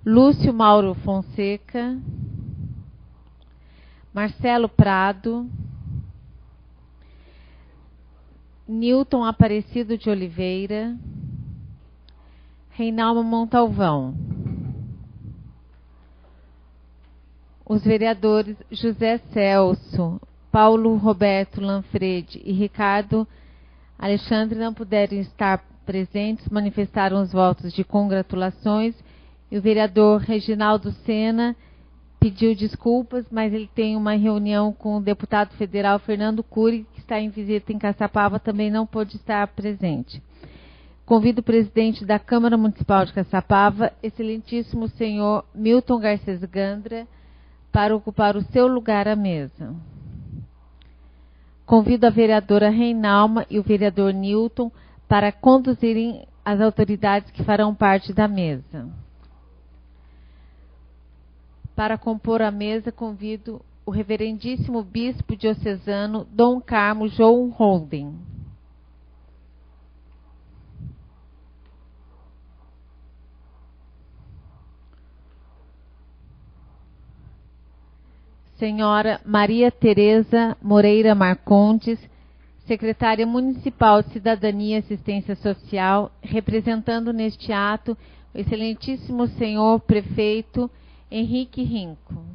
Lúcio Mauro Fonseca, Marcelo Prado, Newton Aparecido de Oliveira, Reinaldo Montalvão. Os vereadores José Celso, Paulo Roberto Lanfredi e Ricardo Alexandre não puderam estar presentes, manifestaram os votos de congratulações, e o vereador Reginaldo Sena pediu desculpas, mas ele tem uma reunião com o deputado federal Fernando Cury, que está em visita em Caçapava, também não pôde estar presente. Convido o presidente da Câmara Municipal de Caçapava, excelentíssimo senhor Milton Garcês Gandra, para ocupar o seu lugar à mesa. Convido a vereadora Reinalma e o vereador Newton para conduzirem as autoridades que farão parte da mesa. Para compor a mesa, convido o reverendíssimo bispo diocesano Dom Carmo João Holden. Senhora Maria Tereza Moreira Marcondes, secretária municipal de Cidadania e Assistência Social, representando neste ato o excelentíssimo senhor prefeito Henrique Rinco.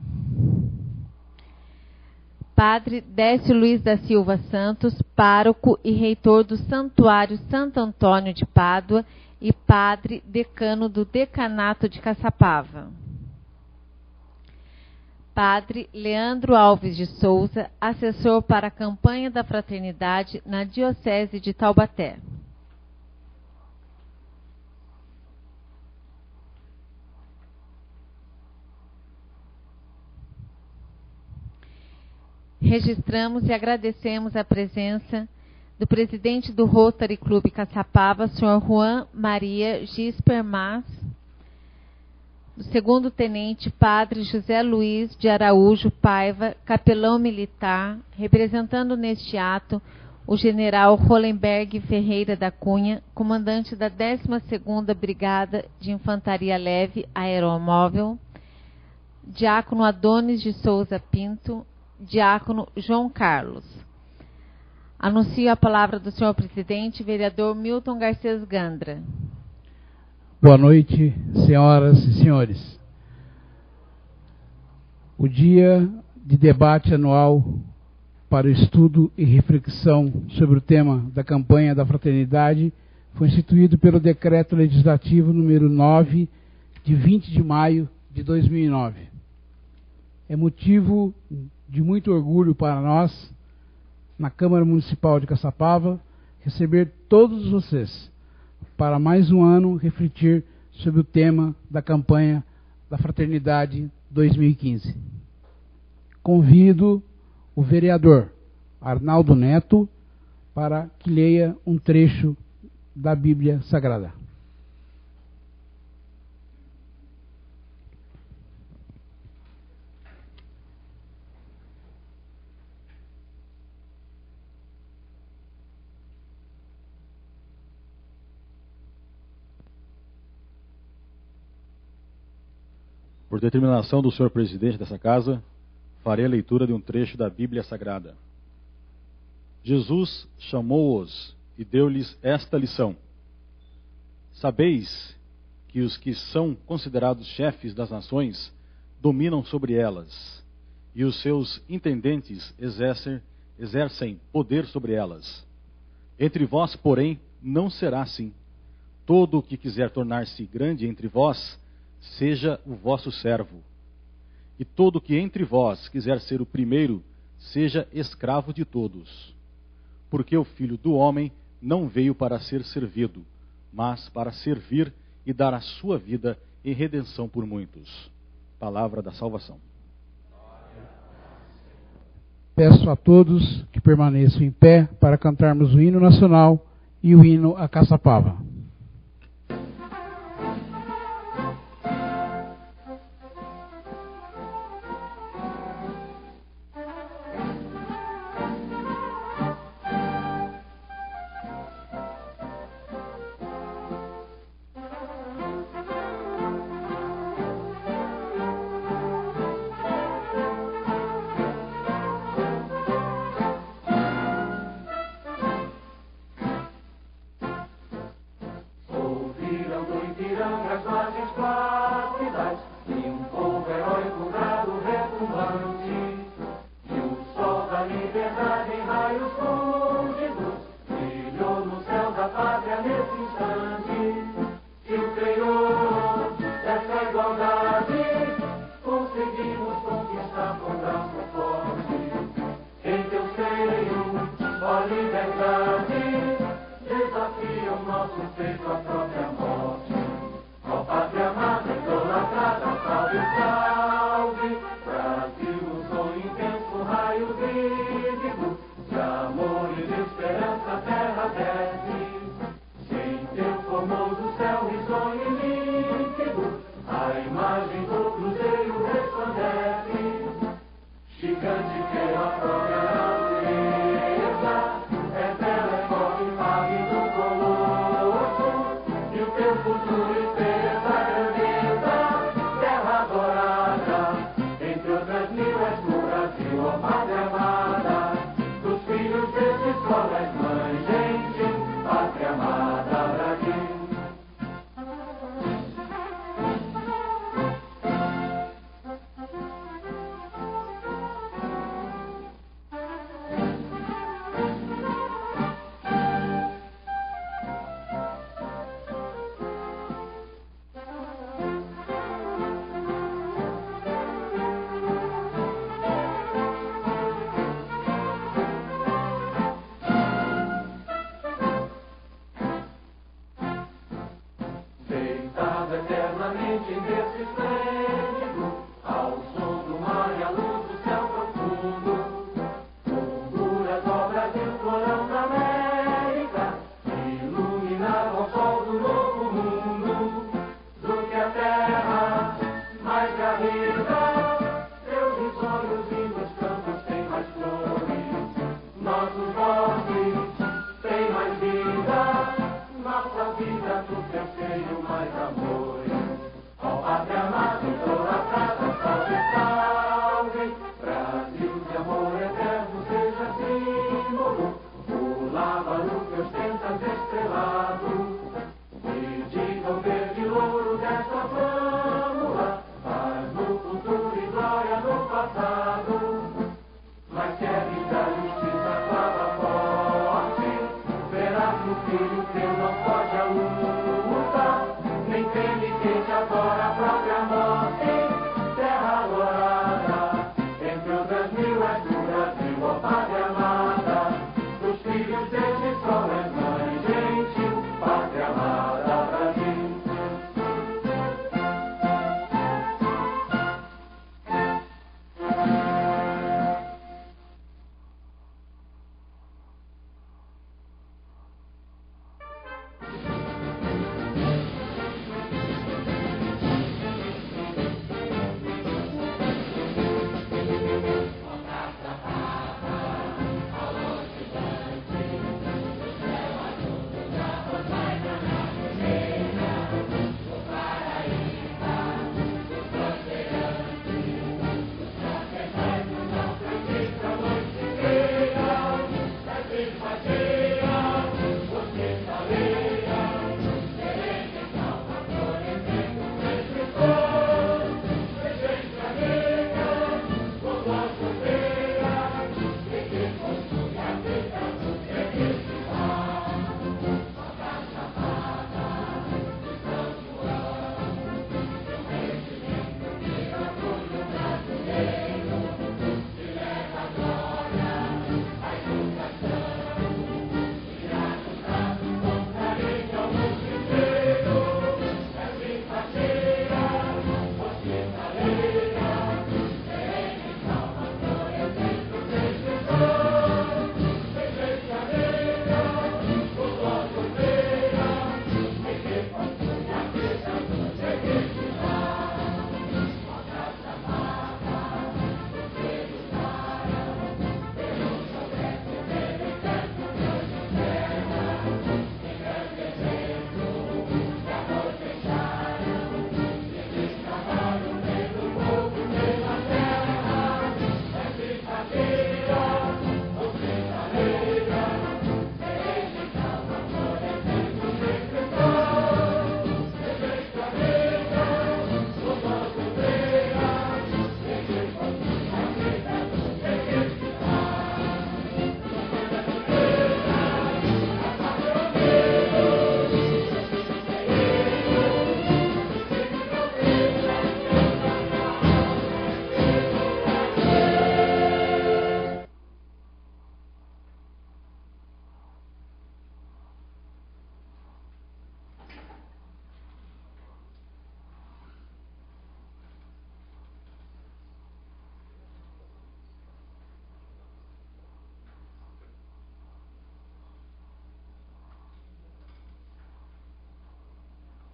Padre Décio Luiz da Silva Santos, pároco e reitor do Santuário Santo Antônio de Pádua e padre decano do Decanato de Caçapava. Padre Leandro Alves de Souza, assessor para a campanha da fraternidade na Diocese de Taubaté. Registramos e agradecemos a presença do presidente do Rotary Clube Caçapava, Sr. Juan Maria Gisper Mas, do segundo tenente padre José Luiz de Araújo Paiva, capelão militar, representando neste ato o general Hollenberg Ferreira da Cunha, comandante da 12ª Brigada de Infantaria Leve Aeromóvel, diácono Adonis de Souza Pinto, diácono João Carlos. Anuncio a palavra do senhor presidente, vereador Milton Garcês Gandra. Boa noite, senhoras e senhores. O dia de debate anual para o estudo e reflexão sobre o tema da campanha da fraternidade foi instituído pelo Decreto Legislativo número 9, de 20 de maio de 2009. É motivo de muito orgulho para nós, na Câmara Municipal de Caçapava, receber todos vocês para mais um ano refletir sobre o tema da campanha da Fraternidade 2015. Convido o vereador Arnaldo Neto para que leia um trecho da Bíblia Sagrada. Por determinação do senhor presidente dessa casa, farei a leitura de um trecho da Bíblia Sagrada. Jesus chamou-os e deu-lhes esta lição. Sabeis que os que são considerados chefes das nações dominam sobre elas, e os seus intendentes exercem poder sobre elas. Entre vós, porém, não será assim. Todo o que quiser tornar-se grande entre vós, seja o vosso servo. E todo que entre vós quiser ser o primeiro, seja escravo de todos. Porque o Filho do Homem não veio para ser servido, mas para servir e dar a sua vida em redenção por muitos. Palavra da salvação. Peço a todos que permaneçam em pé para cantarmos o hino nacional e o hino a Caçapava. Ipiranga, as margens plácidas, e um povo heróico, brado retumbante. E o sol da liberdade em raios fúlgidos brilhou no céu da pátria nesse instante. E o Criou dessa igualdade conseguimos conquistar com braço forte. Em teu seio, ó liberdade, desafia o nosso peito à própria morte. Ó pátria amada, idolatrada, salve, salve. Brasil, um sonho intenso, raio vívido, de amor e de esperança a terra desce. Em teu formoso céu risonho e límpido, a imagem do cruzeiro resplandece. Gigante pela própria natureza, é bela, é forte, pálido colosso, e o teu futuro espelha essa grandeza. Terra adorada, entre outras mil és do Brasil, ó pátria amada, dos filhos desse solo és mãe, gente, pátria amada, Brasil. Deitado eternamente em berço esplêndido, ao som do mar e à luz do céu profundo, murmuras, ó Brasil, florão da América, iluminado ao sol do novo mundo. Do que a terra mais que a vida, teus risonhos e nos campos têm mais flores, nossos bosques têm mais vida. Nossa vida do teu seio mais amor. Ó pátria amada,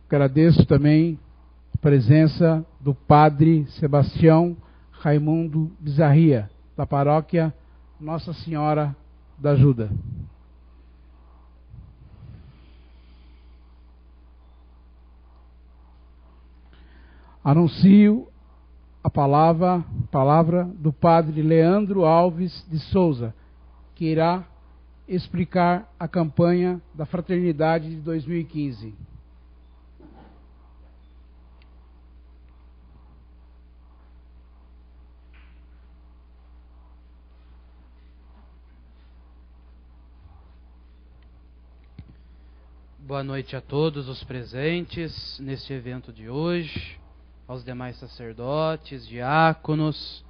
Agradeço também a presença do Padre Sebastião Raimundo Bizarria, da paróquia Nossa Senhora da Ajuda. Anuncio a palavra do Padre Leandro Alves de Souza, que irá explicar a campanha da Fraternidade de 2015. Boa noite a todos os presentes neste evento de hoje, aos demais sacerdotes, diáconos,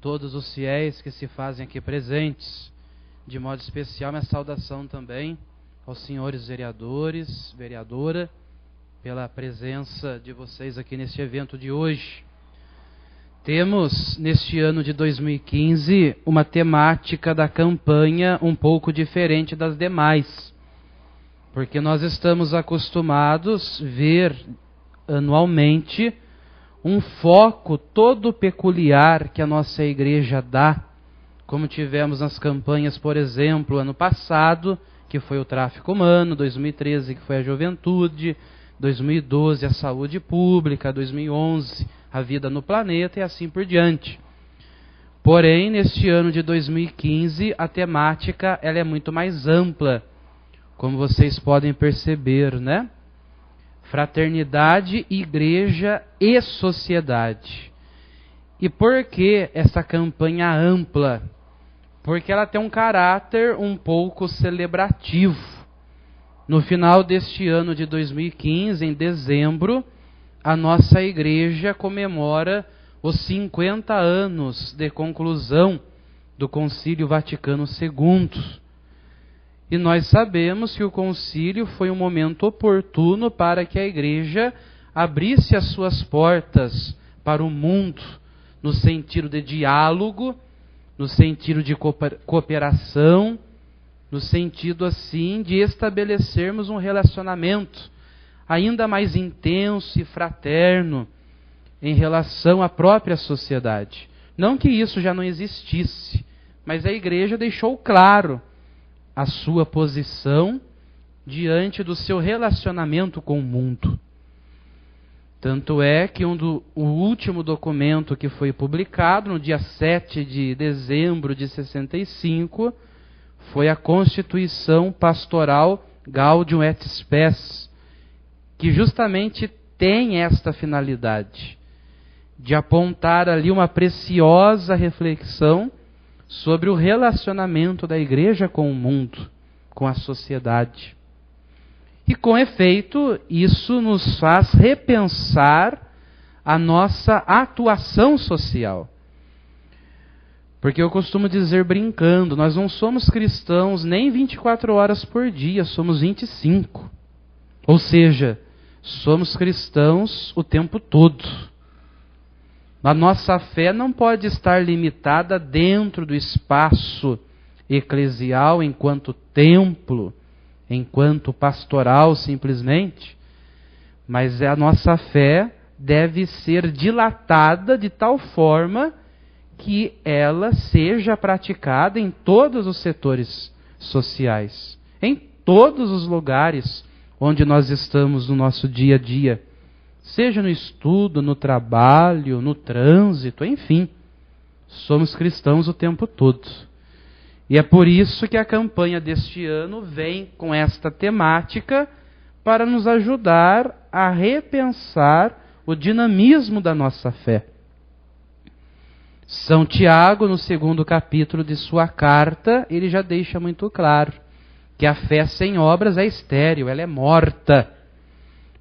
todos os fiéis que se fazem aqui presentes. De modo especial, minha saudação também aos senhores vereadores, vereadora, pela presença de vocês aqui neste evento de hoje. Temos, neste ano de 2015, uma temática da campanha um pouco diferente das demais, porque nós estamos acostumados a ver anualmente um foco todo peculiar que a nossa igreja dá, como tivemos nas campanhas, por exemplo, ano passado, que foi o tráfico humano, 2013, que foi a juventude, 2012, a saúde pública, 2011, a vida no planeta e assim por diante. Porém, neste ano de 2015, a temática ela é muito mais ampla, como vocês podem perceber, né? Fraternidade, igreja e sociedade. E por que essa campanha ampla? Porque ela tem um caráter um pouco celebrativo. No final deste ano de 2015, em dezembro, a nossa igreja comemora os 50 anos de conclusão do Concílio Vaticano II. E nós sabemos que o concílio foi um momento oportuno para que a igreja abrisse as suas portas para o mundo, no sentido de diálogo, no sentido de cooperação, no sentido assim de estabelecermos um relacionamento ainda mais intenso e fraterno em relação à própria sociedade. Não que isso já não existisse, mas a igreja deixou claro a sua posição diante do seu relacionamento com o mundo. Tanto é que o último documento que foi publicado no dia 7 de dezembro de 65 foi a Constituição Pastoral Gaudium et Spes, que justamente tem esta finalidade de apontar ali uma preciosa reflexão sobre o relacionamento da igreja com o mundo, com a sociedade. E com efeito, isso nos faz repensar a nossa atuação social. Porque eu costumo dizer brincando, nós não somos cristãos nem 24 horas por dia, somos 25. Ou seja, somos cristãos o tempo todo. A nossa fé não pode estar limitada dentro do espaço eclesial, enquanto templo, enquanto pastoral simplesmente, mas a nossa fé deve ser dilatada de tal forma que ela seja praticada em todos os setores sociais, em todos os lugares onde nós estamos no nosso dia a dia. Seja no estudo, no trabalho, no trânsito, enfim. Somos cristãos o tempo todo. E é por isso que a campanha deste ano vem com esta temática para nos ajudar a repensar o dinamismo da nossa fé. São Tiago, no 2º capítulo de sua carta, ele já deixa muito claro que a fé sem obras é estéril, ela é morta.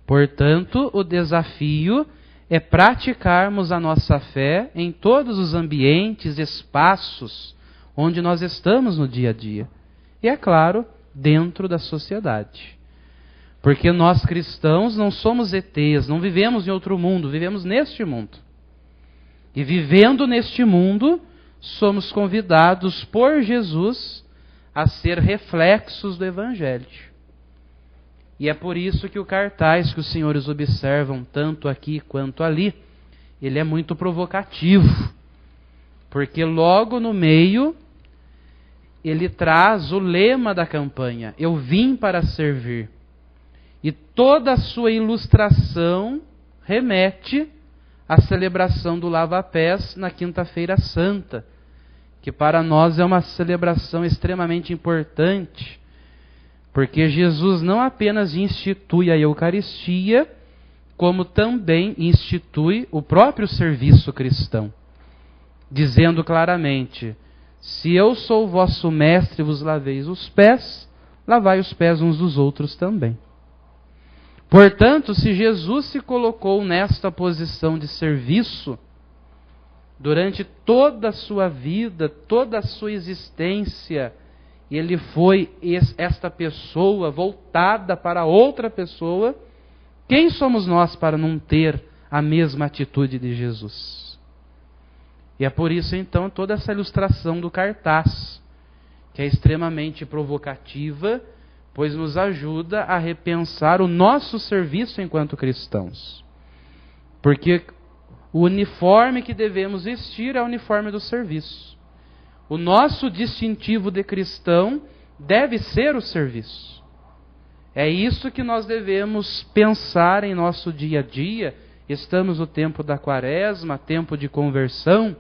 Portanto, o desafio é praticarmos a nossa fé em todos os ambientes, espaços onde nós estamos no dia a dia. E, é claro, dentro da sociedade. Porque nós cristãos não somos ETs, não vivemos em outro mundo, vivemos neste mundo. E vivendo neste mundo, somos convidados por Jesus a ser reflexos do Evangelho. E é por isso que o cartaz que os senhores observam, tanto aqui quanto ali, ele é muito provocativo. Porque logo no meio, ele traz o lema da campanha: eu vim para servir. E toda a sua ilustração remete à celebração do lava-pés na Quinta-feira Santa, que para nós é uma celebração extremamente importante, porque Jesus não apenas institui a Eucaristia, como também institui o próprio serviço cristão, dizendo claramente: se eu sou vosso mestre e vos laveis os pés, lavai os pés uns dos outros também. Portanto, se Jesus se colocou nesta posição de serviço, durante toda a sua vida, toda a sua existência, ele foi esta pessoa voltada para outra pessoa, quem somos nós para não ter a mesma atitude de Jesus? E é por isso, então, toda essa ilustração do cartaz, que é extremamente provocativa, pois nos ajuda a repensar o nosso serviço enquanto cristãos. Porque o uniforme que devemos vestir é o uniforme do serviço. O nosso distintivo de cristão deve ser o serviço. É isso que nós devemos pensar em nosso dia a dia. Estamos no tempo da Quaresma, tempo de conversão,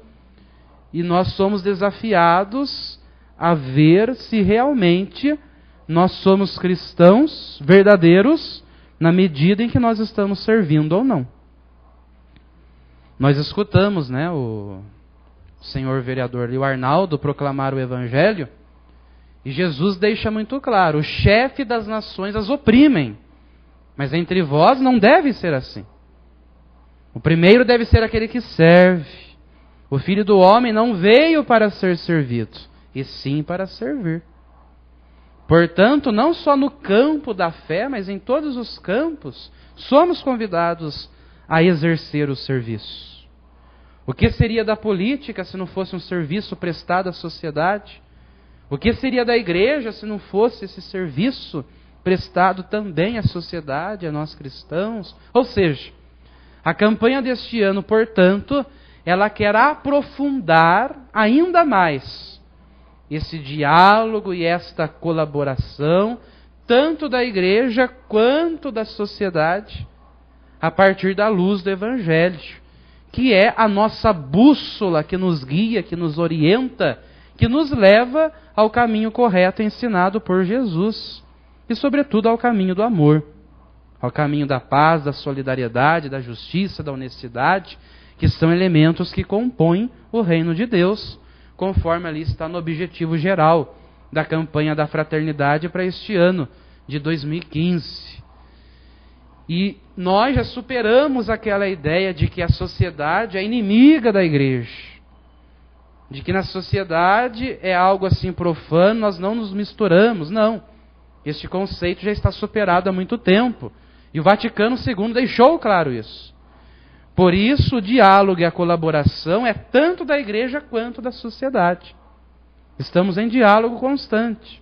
e nós somos desafiados a ver se realmente nós somos cristãos verdadeiros na medida em que nós estamos servindo ou não. Nós escutamos, o senhor vereador o Arnaldo proclamar o Evangelho, e Jesus deixa muito claro: o chefe das nações as oprimem, mas entre vós não deve ser assim. O primeiro deve ser aquele que serve. O Filho do Homem não veio para ser servido, e sim para servir. Portanto, não só no campo da fé, mas em todos os campos, somos convidados a exercer o serviço. O que seria da política se não fosse um serviço prestado à sociedade? O que seria da igreja se não fosse esse serviço prestado também à sociedade, a nós cristãos? Ou seja, a campanha deste ano, portanto, ela quer aprofundar ainda mais esse diálogo e esta colaboração, tanto da igreja quanto da sociedade, a partir da luz do Evangelho, que é a nossa bússola que nos guia, que nos orienta, que nos leva ao caminho correto ensinado por Jesus, e sobretudo ao caminho do amor, ao caminho da paz, da solidariedade, da justiça, da honestidade, que são elementos que compõem o reino de Deus, conforme ali está no objetivo geral da campanha da fraternidade para este ano de 2015. E nós já superamos aquela ideia de que a sociedade é inimiga da igreja, de que na sociedade é algo assim profano, nós não nos misturamos. Não, este conceito já está superado há muito tempo, e o Vaticano II deixou claro isso. Por isso, o diálogo e a colaboração é tanto da igreja quanto da sociedade. Estamos em diálogo constante.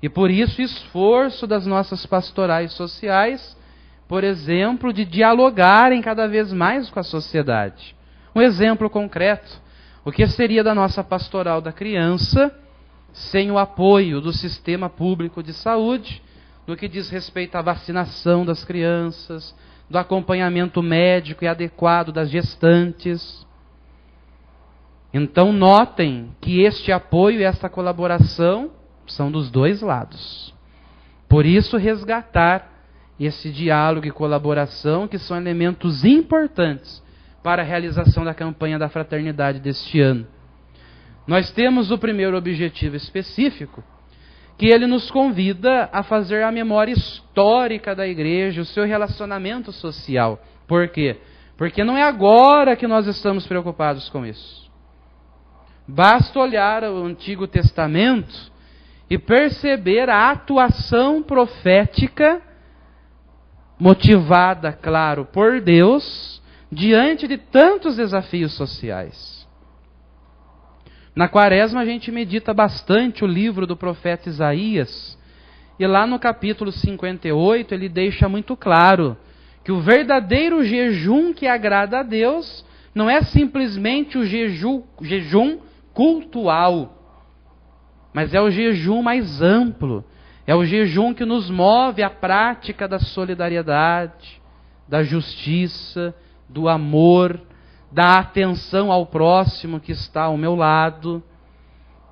E por isso, o esforço das nossas pastorais sociais, por exemplo, de dialogarem cada vez mais com a sociedade. Um exemplo concreto: o que seria da nossa pastoral da criança sem o apoio do sistema público de saúde, no que diz respeito à vacinação das crianças, do acompanhamento médico e adequado das gestantes. Então notem que este apoio e esta colaboração são dos dois lados. Por isso, resgatar esse diálogo e colaboração, que são elementos importantes para a realização da campanha da fraternidade deste ano. Nós temos o primeiro objetivo específico, que ele nos convida a fazer a memória histórica da igreja, o seu relacionamento social. Por quê? Porque não é agora que nós estamos preocupados com isso. Basta olhar o Antigo Testamento e perceber a atuação profética, motivada, claro, por Deus, diante de tantos desafios sociais. Na Quaresma a gente medita bastante o livro do profeta Isaías, E lá no capítulo 58 ele deixa muito claro que o verdadeiro jejum que agrada a Deus não é simplesmente o jejum cultual, mas é o jejum mais amplo. É o jejum que nos move à prática da solidariedade, da justiça, do amor, da atenção ao próximo que está ao meu lado.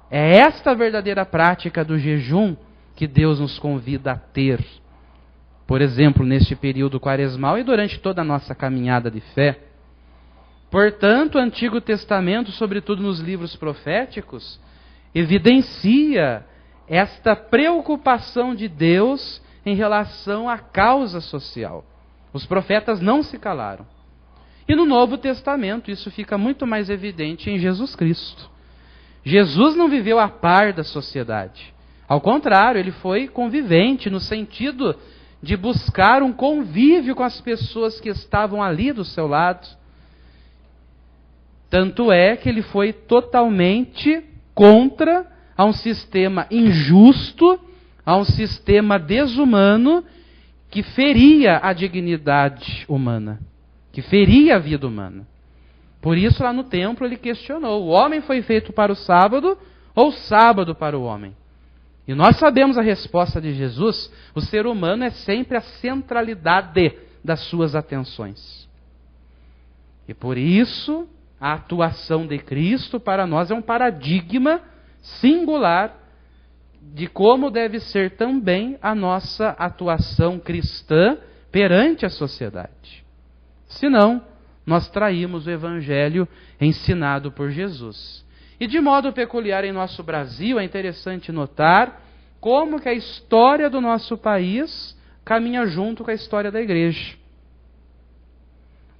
É esta a verdadeira prática do jejum que Deus nos convida a ter. Por exemplo, neste período quaresmal e durante toda a nossa caminhada de fé. Portanto, o Antigo Testamento, sobretudo nos livros proféticos, evidencia esta preocupação de Deus em relação à causa social. Os profetas não se calaram. E no Novo Testamento isso fica muito mais evidente em Jesus Cristo. Jesus não viveu a par da sociedade. Ao contrário, ele foi convivente no sentido de buscar um convívio com as pessoas que estavam ali do seu lado. Tanto é que ele foi totalmente contra a um sistema injusto, a um sistema desumano que feria a dignidade humana, que feria a vida humana. Por isso, lá no templo, ele questionou: o homem foi feito para o sábado ou o sábado para o homem? E nós sabemos a resposta de Jesus: o ser humano é sempre a centralidade das suas atenções. E por isso, a atuação de Cristo para nós é um paradigma singular de como deve ser também a nossa atuação cristã perante a sociedade. Senão, nós traímos o evangelho ensinado por Jesus. E de modo peculiar em nosso Brasil, é interessante notar como que a história do nosso país caminha junto com a história da igreja.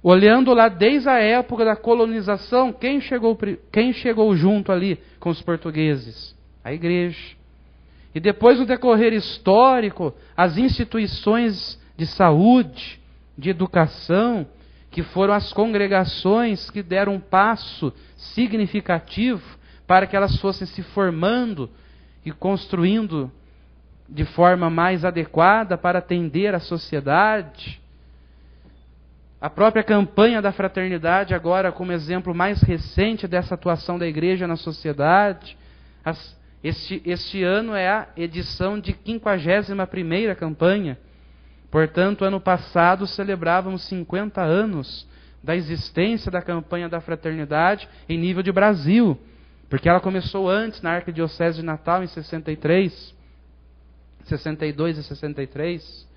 Olhando lá desde a época da colonização, quem chegou junto ali com os portugueses? A igreja. E depois, no decorrer histórico, as instituições de saúde, de educação, que foram as congregações que deram um passo significativo para que elas fossem se formando e construindo de forma mais adequada para atender a sociedade. A própria campanha da fraternidade, agora como exemplo mais recente dessa atuação da igreja na sociedade. Este ano é a edição de 51ª campanha. Portanto, ano passado celebrávamos 50 anos da existência da campanha da fraternidade em nível de Brasil, porque ela começou antes na Arquidiocese de Natal em 62 e 63.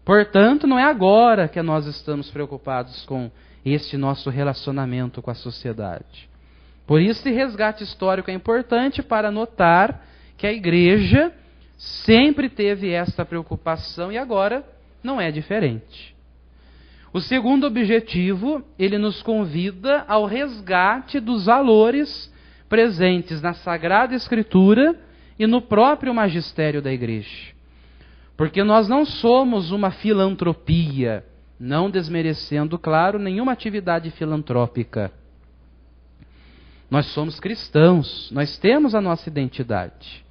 Portanto, não é agora que nós estamos preocupados com este nosso relacionamento com a sociedade. Por isso, esse resgate histórico é importante para notar que a igreja sempre teve esta preocupação e agora não é diferente. O segundo objetivo, ele nos convida ao resgate dos valores presentes na Sagrada Escritura e no próprio magistério da igreja. Porque nós não somos uma filantropia, não desmerecendo, claro, nenhuma atividade filantrópica. Nós somos cristãos, nós temos a nossa identidade.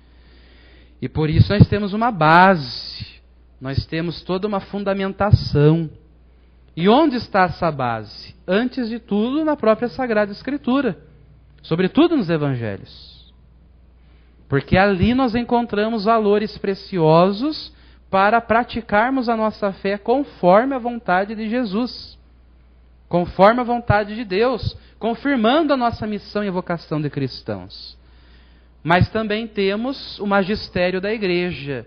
E por isso nós temos uma base, nós temos toda uma fundamentação. E onde está essa base? Antes de tudo, na própria Sagrada Escritura, sobretudo nos Evangelhos. Porque ali nós encontramos valores preciosos para praticarmos a nossa fé conforme a vontade de Jesus, conforme a vontade de Deus, confirmando a nossa missão e vocação de cristãos. Mas também temos o magistério da igreja,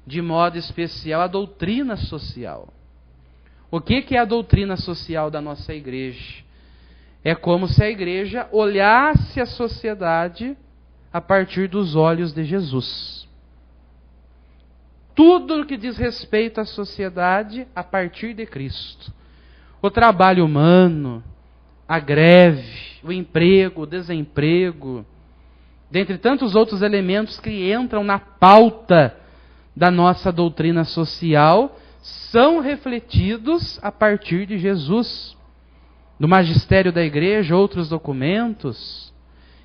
de modo especial a doutrina social. O que é a doutrina social da nossa igreja? É como se a igreja olhasse a sociedade a partir dos olhos de Jesus. Tudo o que diz respeito à sociedade a partir de Cristo. O trabalho humano, a greve, o emprego, o desemprego, dentre tantos outros elementos que entram na pauta da nossa doutrina social, são refletidos a partir de Jesus. No magistério da igreja, outros documentos,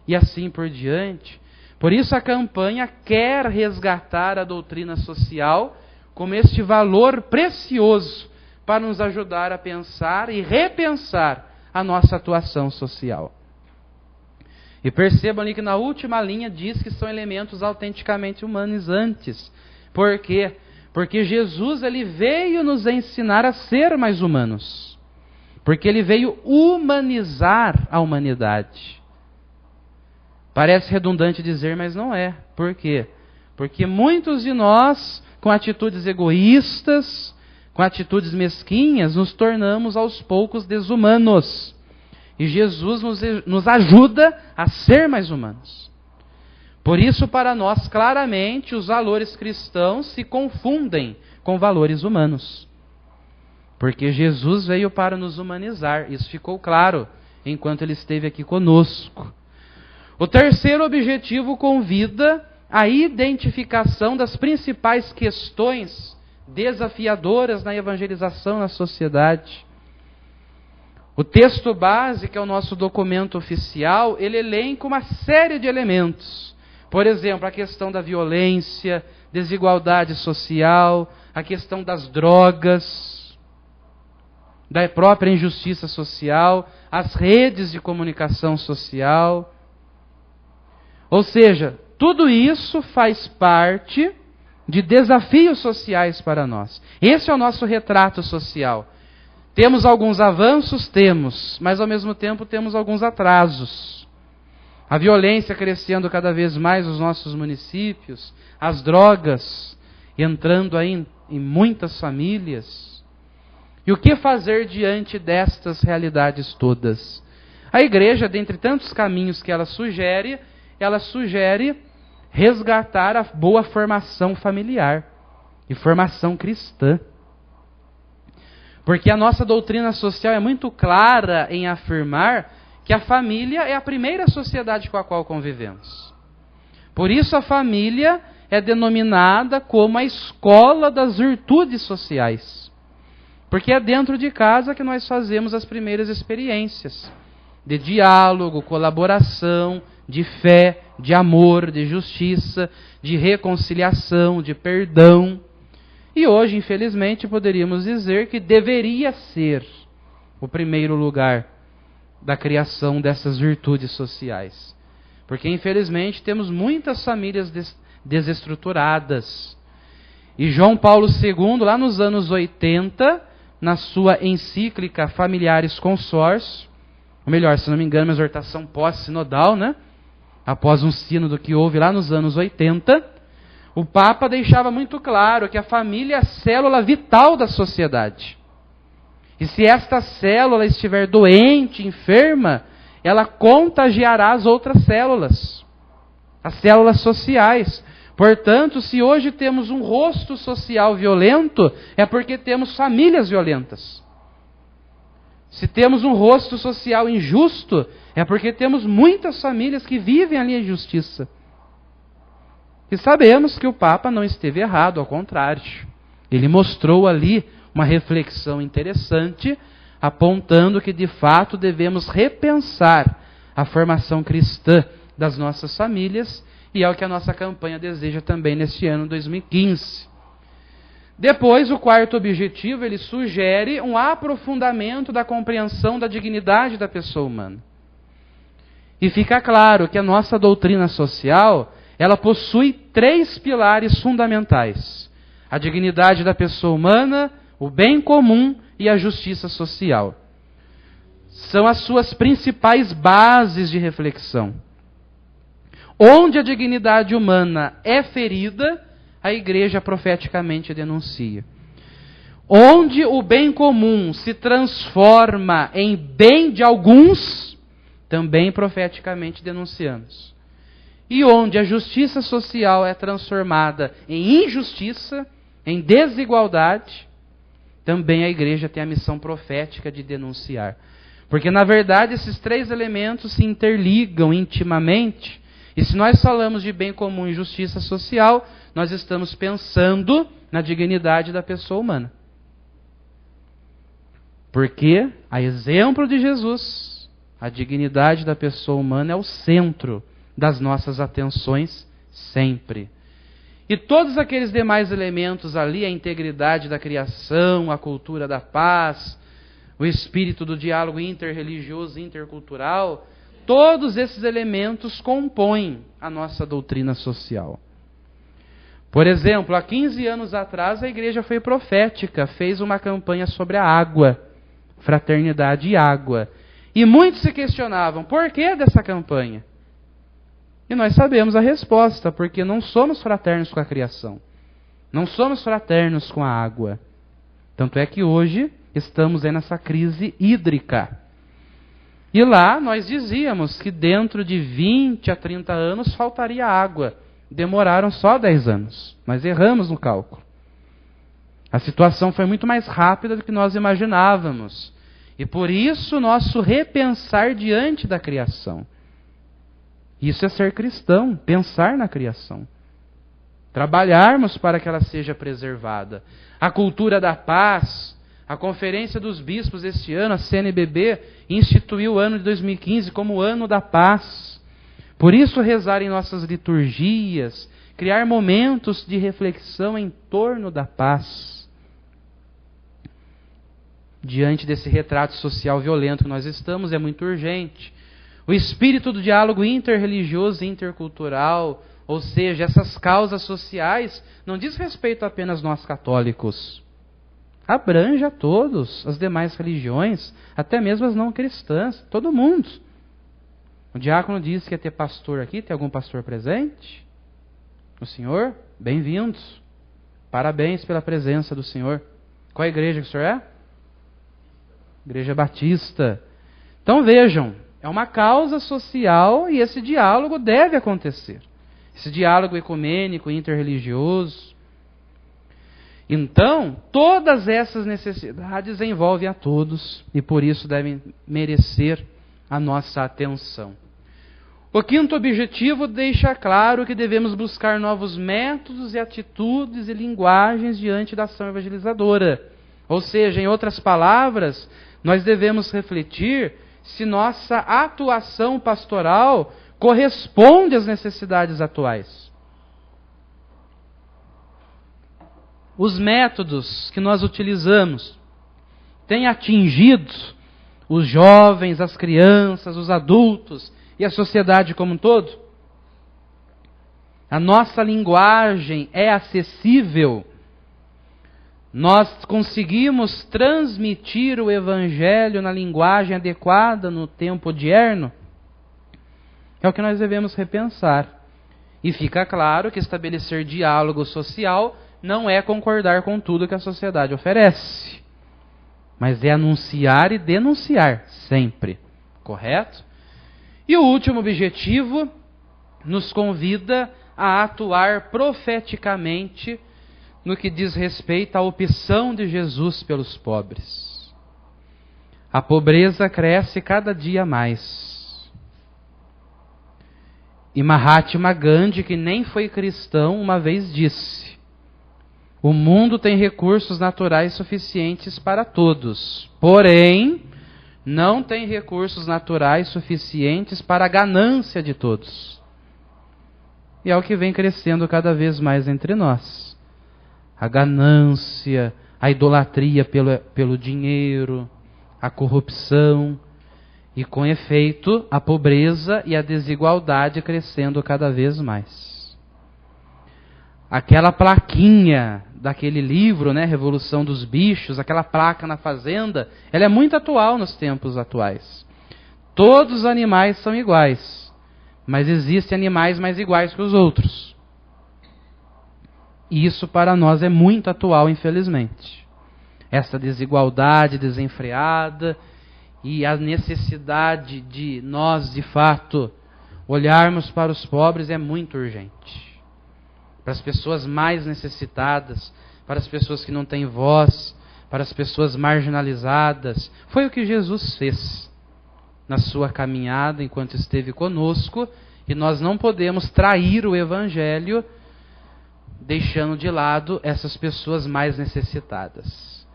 e assim por diante. Por isso a campanha quer resgatar a doutrina social como este valor precioso para nos ajudar a pensar e repensar a nossa atuação social. E percebam ali que na última linha diz que são elementos autenticamente humanizantes. Por quê? Porque Jesus ele veio nos ensinar a ser mais humanos. Porque ele veio humanizar a humanidade. Parece redundante dizer, mas não é. Por quê? Porque muitos de nós, com atitudes egoístas, com atitudes mesquinhas, nos tornamos aos poucos desumanos. E Jesus nos ajuda a ser mais humanos. Por isso, para nós, claramente, os valores cristãos se confundem com valores humanos. Porque Jesus veio para nos humanizar. Isso ficou claro enquanto ele esteve aqui conosco. O terceiro objetivo convida a identificação das principais questões desafiadoras na evangelização na sociedade. O texto base, que é o nosso documento oficial, ele elenca uma série de elementos. Por exemplo, a questão da violência, desigualdade social, a questão das drogas, da própria injustiça social, as redes de comunicação social. Ou seja, tudo isso faz parte de desafios sociais para nós. Esse é o nosso retrato social. Temos alguns avanços? Temos, mas ao mesmo tempo temos alguns atrasos. A violência crescendo cada vez mais nos nossos municípios, as drogas entrando aí em muitas famílias. E o que fazer diante destas realidades todas? A igreja, dentre tantos caminhos que ela sugere resgatar a boa formação familiar e formação cristã. Porque a nossa doutrina social é muito clara em afirmar que a família é a primeira sociedade com a qual convivemos. Por isso a família é denominada como a escola das virtudes sociais. Porque é dentro de casa que nós fazemos as primeiras experiências de diálogo, colaboração, de fé, de amor, de justiça, de reconciliação, de perdão. E hoje, infelizmente, poderíamos dizer que deveria ser o primeiro lugar da criação dessas virtudes sociais. Porque, infelizmente, temos muitas famílias desestruturadas. E João Paulo II, lá nos anos 80, na sua encíclica Familiares Consórcio, ou melhor, se não me engano, uma exortação pós-sinodal, né? Após um sínodo que houve lá nos anos 80, o Papa deixava muito claro que a família é a célula vital da sociedade. E se esta célula estiver doente, enferma, ela contagiará as outras células, as células sociais. Portanto, se hoje temos um rosto social violento, é porque temos famílias violentas. Se temos um rosto social injusto, é porque temos muitas famílias que vivem ali a injustiça. E sabemos que o Papa não esteve errado, ao contrário. Ele mostrou ali uma reflexão interessante, apontando que de fato devemos repensar a formação cristã das nossas famílias, e é o que a nossa campanha deseja também neste ano 2015. Depois, o quarto objetivo, ele sugere um aprofundamento da compreensão da dignidade da pessoa humana. E fica claro que a nossa doutrina social, ela possui 3 pilares fundamentais: a dignidade da pessoa humana, o bem comum e a justiça social. São as suas principais bases de reflexão. Onde a dignidade humana é ferida, a igreja profeticamente denuncia. Onde o bem comum se transforma em bem de alguns, também profeticamente denunciamos. E onde a justiça social é transformada em injustiça, em desigualdade, também a igreja tem a missão profética de denunciar. Porque, na verdade, esses 3 elementos se interligam intimamente. E se nós falamos de bem comum e justiça social, nós estamos pensando na dignidade da pessoa humana. Porque, a exemplo de Jesus, a dignidade da pessoa humana é o centro das nossas atenções sempre. E todos aqueles demais elementos ali, a integridade da criação, a cultura da paz, o espírito do diálogo interreligioso e intercultural, todos esses elementos compõem a nossa doutrina social. Por exemplo, há 15 anos atrás a igreja foi profética, fez uma campanha sobre a água, fraternidade e água. E muitos se questionavam, por que dessa campanha? E nós sabemos a resposta, porque não somos fraternos com a criação. Não somos fraternos com a água. Tanto é que hoje estamos aí nessa crise hídrica. E lá nós dizíamos que dentro de 20 a 30 anos faltaria água. Demoraram só 10 anos. Nós erramos no cálculo. A situação foi muito mais rápida do que nós imaginávamos. E por isso nosso repensar diante da criação. Isso é ser cristão, pensar na criação. Trabalharmos para que ela seja preservada. A cultura da paz, a Conferência dos Bispos este ano, a CNBB, instituiu o ano de 2015 como o ano da paz. Por isso rezar em nossas liturgias, criar momentos de reflexão em torno da paz. Diante desse retrato social violento que nós estamos, é muito urgente. O espírito do diálogo interreligioso e intercultural, ou seja, essas causas sociais, não diz respeito apenas nós católicos. Abrange a todos, as demais religiões, até mesmo as não cristãs, todo mundo. O diácono disse que ia ter pastor aqui, tem algum pastor presente? O senhor? Bem-vindos. Parabéns pela presença do senhor. Qual a igreja que o senhor é? Igreja Batista. Então vejam, é uma causa social e esse diálogo deve acontecer. Esse diálogo ecumênico, interreligioso. Então, todas essas necessidades envolvem a todos e por isso devem merecer a nossa atenção. O quinto objetivo deixa claro que devemos buscar novos métodos e atitudes e linguagens diante da ação evangelizadora. Ou seja, em outras palavras, nós devemos refletir se nossa atuação pastoral corresponde às necessidades atuais. Os métodos que nós utilizamos têm atingido os jovens, as crianças, os adultos e a sociedade como um todo? A nossa linguagem é acessível? Nós conseguimos transmitir o Evangelho na linguagem adequada no tempo odierno? É o que nós devemos repensar. E fica claro que estabelecer diálogo social não é concordar com tudo que a sociedade oferece, mas é anunciar e denunciar sempre, correto? E o último objetivo nos convida a atuar profeticamente no que diz respeito à opção de Jesus pelos pobres. A pobreza cresce cada dia mais. E Mahatma Gandhi, que nem foi cristão, uma vez disse: o mundo tem recursos naturais suficientes para todos, porém, não tem recursos naturais suficientes para a ganância de todos. E é o que vem crescendo cada vez mais entre nós. A ganância, a idolatria pelo dinheiro, a corrupção e, com efeito, a pobreza e a desigualdade crescendo cada vez mais. Aquela plaquinha daquele livro, né, Revolução dos Bichos, aquela placa na fazenda, ela é muito atual nos tempos atuais. Todos os animais são iguais, mas existem animais mais iguais que os outros. E isso para nós é muito atual, infelizmente. Essa desigualdade desenfreada e a necessidade de nós, de fato, olharmos para os pobres é muito urgente. Para as pessoas mais necessitadas, para as pessoas que não têm voz, para as pessoas marginalizadas. Foi o que Jesus fez na sua caminhada enquanto esteve conosco, e nós não podemos trair o Evangelho deixando de lado essas pessoas mais necessitadas.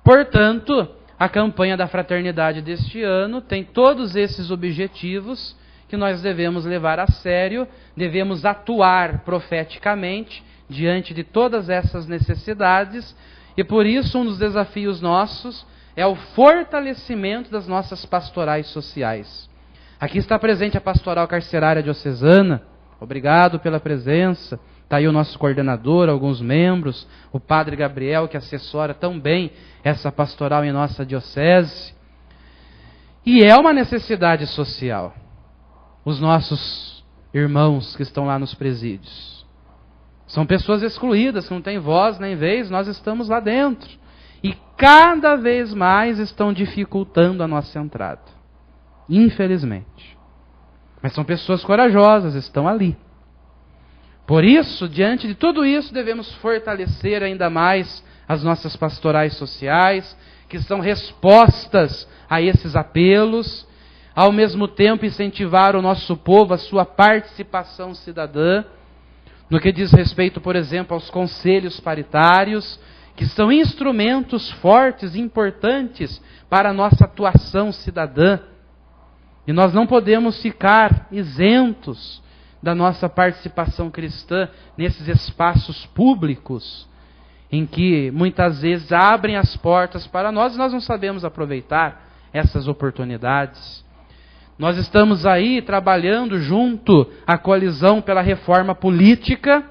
Portanto, a campanha da fraternidade deste ano tem todos esses objetivos que nós devemos levar a sério, devemos atuar profeticamente diante de todas essas necessidades, e por isso um dos desafios nossos é o fortalecimento das nossas pastorais sociais. Aqui está presente a Pastoral Carcerária Diocesana, obrigado pela presença, está aí o nosso coordenador, alguns membros, o Padre Gabriel, que assessora tão bem essa pastoral em nossa diocese, e é uma necessidade social. Os nossos irmãos que estão lá nos presídios são pessoas excluídas, que não têm voz nem vez, nós estamos lá dentro. E cada vez mais estão dificultando a nossa entrada. Infelizmente. Mas são pessoas corajosas, estão ali. Por isso, diante de tudo isso, devemos fortalecer ainda mais as nossas pastorais sociais, que são respostas a esses apelos, ao mesmo tempo incentivar o nosso povo a sua participação cidadã, no que diz respeito, por exemplo, aos conselhos paritários, que são instrumentos fortes e importantes para a nossa atuação cidadã. E nós não podemos ficar isentos da nossa participação cristã nesses espaços públicos, em que muitas vezes abrem as portas para nós e nós não sabemos aproveitar essas oportunidades. Nós estamos aí trabalhando junto à coalizão pela reforma política,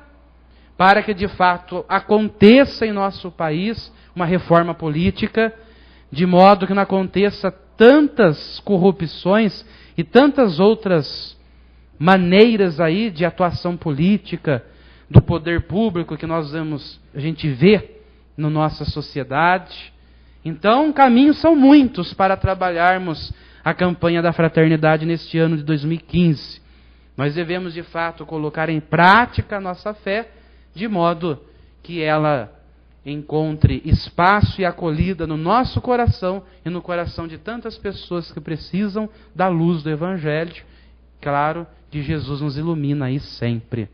para que de fato aconteça em nosso país uma reforma política, de modo que não aconteça tantas corrupções e tantas outras maneiras aí de atuação política do poder público que a gente vê na nossa sociedade. Então, caminhos são muitos para trabalharmos a campanha da fraternidade neste ano de 2015. Nós devemos, de fato, colocar em prática a nossa fé, de modo que ela encontre espaço e acolhida no nosso coração e no coração de tantas pessoas que precisam da luz do Evangelho. Claro, que Jesus nos ilumina aí sempre.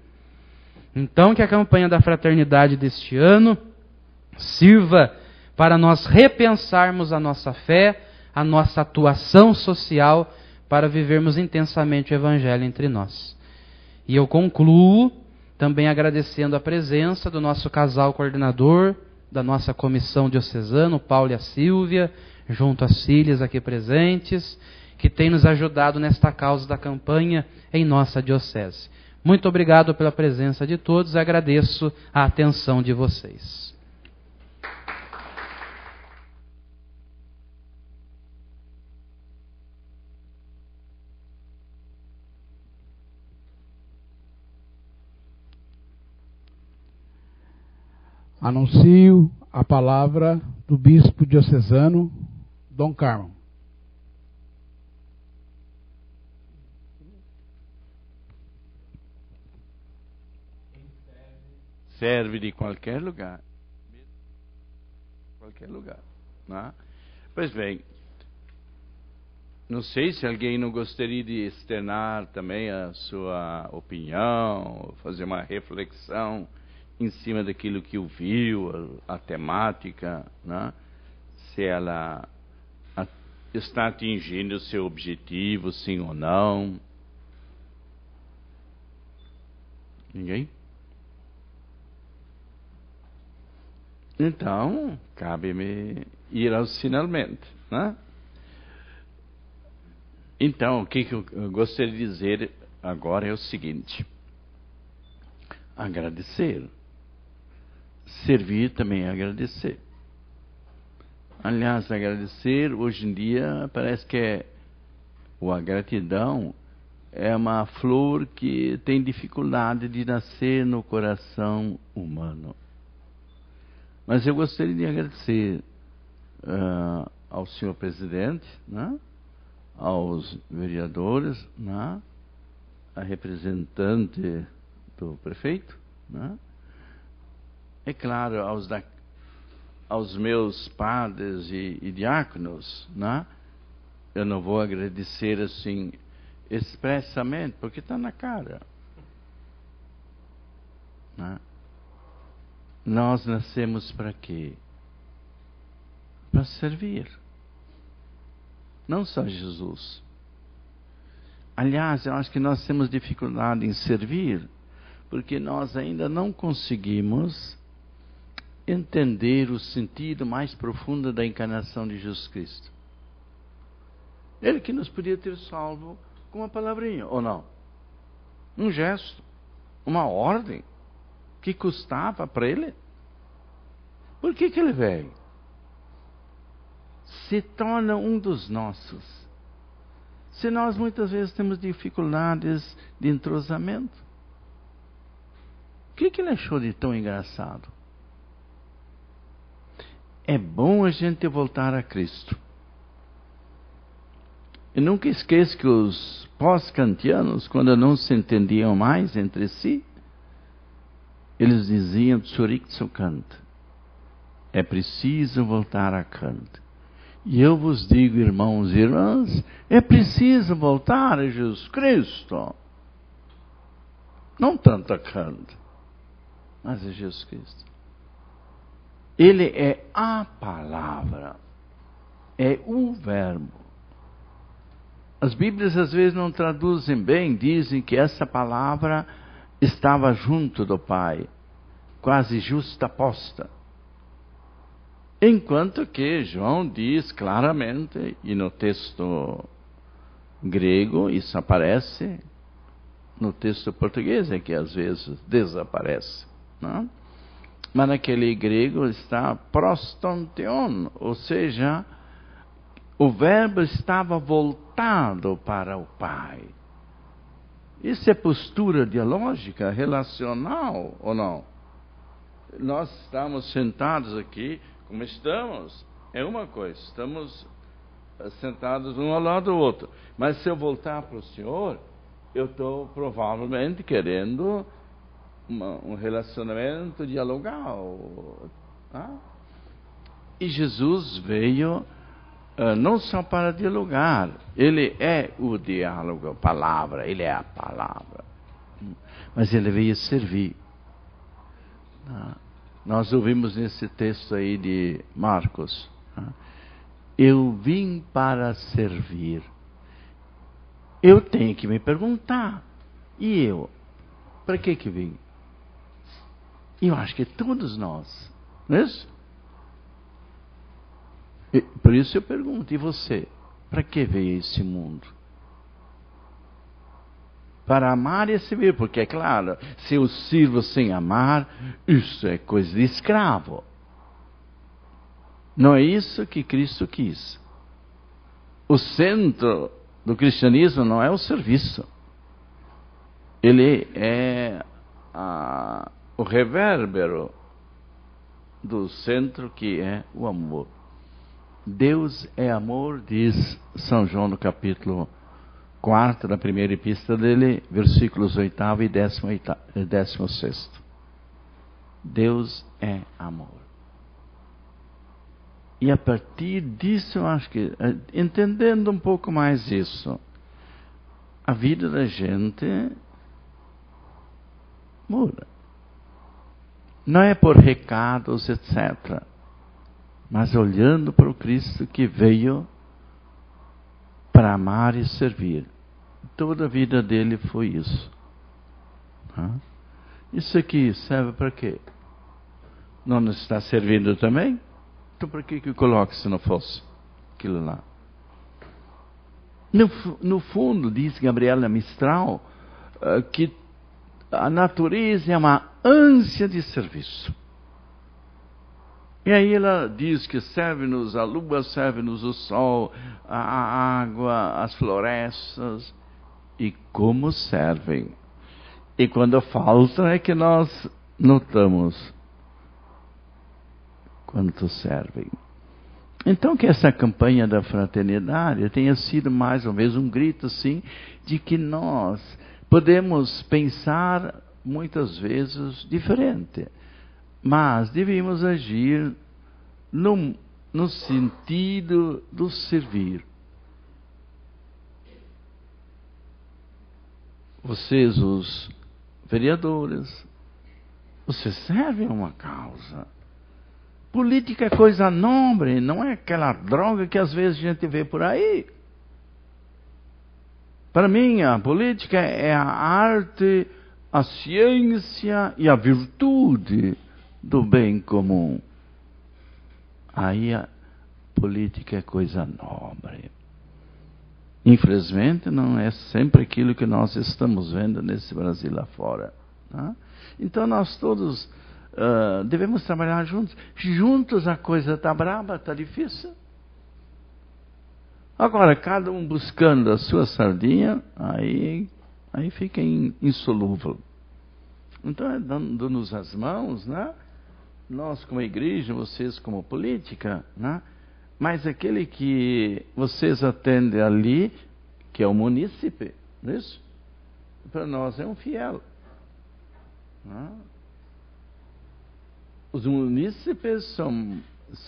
Então, que a campanha da fraternidade deste ano sirva para nós repensarmos a nossa fé, a nossa atuação social, para vivermos intensamente o Evangelho entre nós. E eu concluo também agradecendo a presença do nosso casal coordenador, da nossa comissão diocesana, o Paulo e a Sílvia, junto às filhas aqui presentes, que tem nos ajudado nesta causa da campanha em nossa diocese. Muito obrigado pela presença de todos e agradeço a atenção de vocês. Anuncio a palavra do bispo diocesano, Dom Carmo. Serve de qualquer lugar. Qualquer lugar. Né? Pois bem, não sei se alguém não gostaria de externar também a sua opinião, fazer uma reflexão em cima daquilo que ouviu, a temática, né? Se ela está atingindo o seu objetivo, sim ou não. Ninguém? Então, cabe-me ir aos finalmente, né? Então, o que eu gostaria de dizer agora é o seguinte: agradecer. Servir também é agradecer. Aliás, agradecer, hoje em dia, parece que a gratidão é uma flor que tem dificuldade de nascer no coração humano. Mas eu gostaria de agradecer ao senhor presidente, né? Aos vereadores, né? A representante do prefeito, né? É claro, aos meus padres e diáconos, né? Eu não vou agradecer assim expressamente, porque está na cara, né? Nós nascemos para quê? Para servir. Não só Jesus, Aliás, eu acho que nós temos dificuldade em servir, porque nós ainda não conseguimos entender o sentido mais profundo da encarnação de Jesus Cristo. Ele que nos podia ter salvo com uma palavrinha, ou não? Um gesto, uma ordem, que custava para ele. Por que ele veio? Se torna um dos nossos. Se nós muitas vezes temos dificuldades de entrosamento, o que ele achou de tão engraçado? É bom a gente voltar a Cristo. E nunca esqueça que os pós-kantianos, quando não se entendiam mais entre si, eles diziam Zurück zu Kant. É preciso voltar a Kant. E eu vos digo, irmãos e irmãs, é preciso voltar a Jesus Cristo. Não tanto a Kant, mas a Jesus Cristo. Ele é a palavra, é o verbo. As Bíblias às vezes não traduzem bem, dizem que essa palavra estava junto do Pai, quase justaposta. Enquanto que João diz claramente, e no texto grego isso aparece, no texto português é que às vezes desaparece, não? Mas naquele grego está prostonteon, ou seja, o verbo estava voltado para o Pai. Isso é postura dialógica, relacional ou não? Nós estamos sentados aqui, como estamos, é uma coisa, estamos sentados um ao lado do outro. Mas se eu voltar para o Senhor, eu estou provavelmente querendo um relacionamento dialogal. Tá? E Jesus veio não só para dialogar, ele é o diálogo, a palavra, ele é a palavra. Mas ele veio servir. Nós ouvimos nesse texto aí de Marcos, eu vim para servir. Eu tenho que me perguntar, e eu? Para que vim? Eu acho que todos nós, não é isso? Por isso eu pergunto, e você? Para que veio esse mundo? Para amar e servir, porque é claro, se eu sirvo sem amar, isso é coisa de escravo. Não é isso que Cristo quis. O centro do cristianismo não é o serviço. Ele é o revérbero do centro que é o amor. Deus é amor, diz São João no capítulo 4 da primeira epístola dele, versículos 8º e 16º. Deus é amor. E a partir disso, eu acho que, entendendo um pouco mais isso, a vida da gente muda. Não é por recados, etc., mas olhando para o Cristo que veio para amar e servir. Toda a vida dele foi isso. Isso aqui serve para quê? Não nos está servindo também? Então para que coloca se não fosse aquilo lá? No fundo, diz Gabriela Mistral, que a natureza é uma ânsia de serviço. E aí ela diz que serve-nos a lua, serve-nos o sol, a água, as florestas. E como servem. E quando faltam é que nós notamos quanto servem. Então que essa campanha da fraternidade tenha sido mais ou menos um grito assim, de que nós podemos pensar muitas vezes diferente. Mas devíamos agir no sentido do servir. Vocês, os vereadores, vocês servem a uma causa. Política é coisa nobre, não é aquela droga que às vezes a gente vê por aí. Para mim, a política é a arte, a ciência e a virtude do bem comum. Aí a política é coisa nobre. Infelizmente, não é sempre aquilo que nós estamos vendo nesse Brasil lá fora. Tá? Então, nós todos devemos trabalhar juntos. Juntos a coisa está braba, está difícil. Agora, cada um buscando a sua sardinha, aí fica insolúvel. Então, é dando-nos as mãos, né? Nós como igreja, vocês como política, né? Mas aquele que vocês atendem ali, que é o munícipe, não é isso? Para nós é um fiel. Né? Os munícipes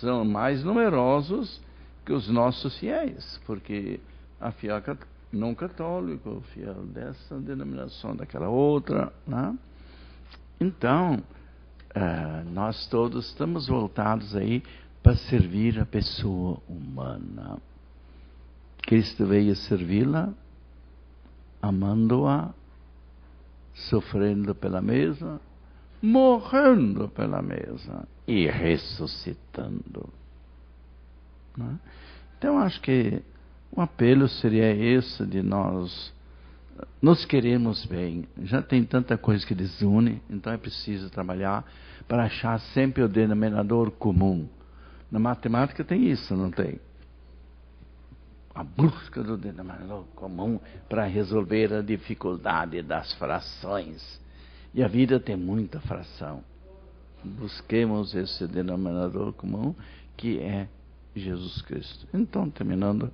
são mais numerosos que os nossos fiéis, porque a fiel não católico, o fiel dessa denominação, daquela outra, né? Então, nós todos estamos voltados aí para servir a pessoa humana. Cristo veio servi-la, amando-a, sofrendo pela mesma, morrendo pela mesma e ressuscitando. Né? Então, acho que o apelo seria esse de nós nos queremos bem. Já tem tanta coisa que desune, então é preciso trabalhar para achar sempre o denominador comum. Na matemática tem isso, não tem? A busca do denominador comum para resolver a dificuldade das frações. E a vida tem muita fração. Busquemos esse denominador comum que é Jesus Cristo. Então, terminando,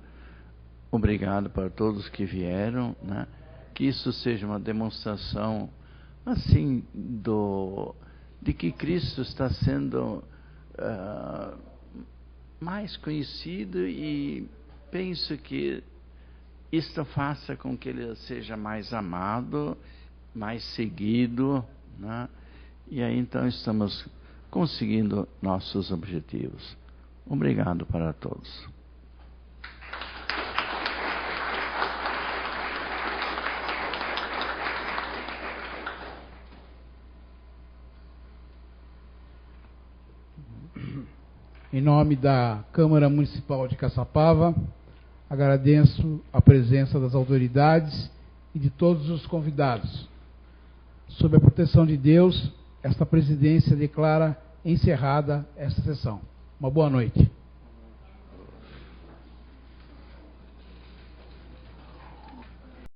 obrigado para todos que vieram, né? Que isso seja uma demonstração assim de que Cristo está sendo mais conhecido, e penso que isto faça com que ele seja mais amado, mais seguido, né? E aí então estamos conseguindo nossos objetivos. Obrigado para todos. Em nome da Câmara Municipal de Caçapava, agradeço a presença das autoridades e de todos os convidados. Sob a proteção de Deus, esta presidência declara encerrada esta sessão. Uma boa noite.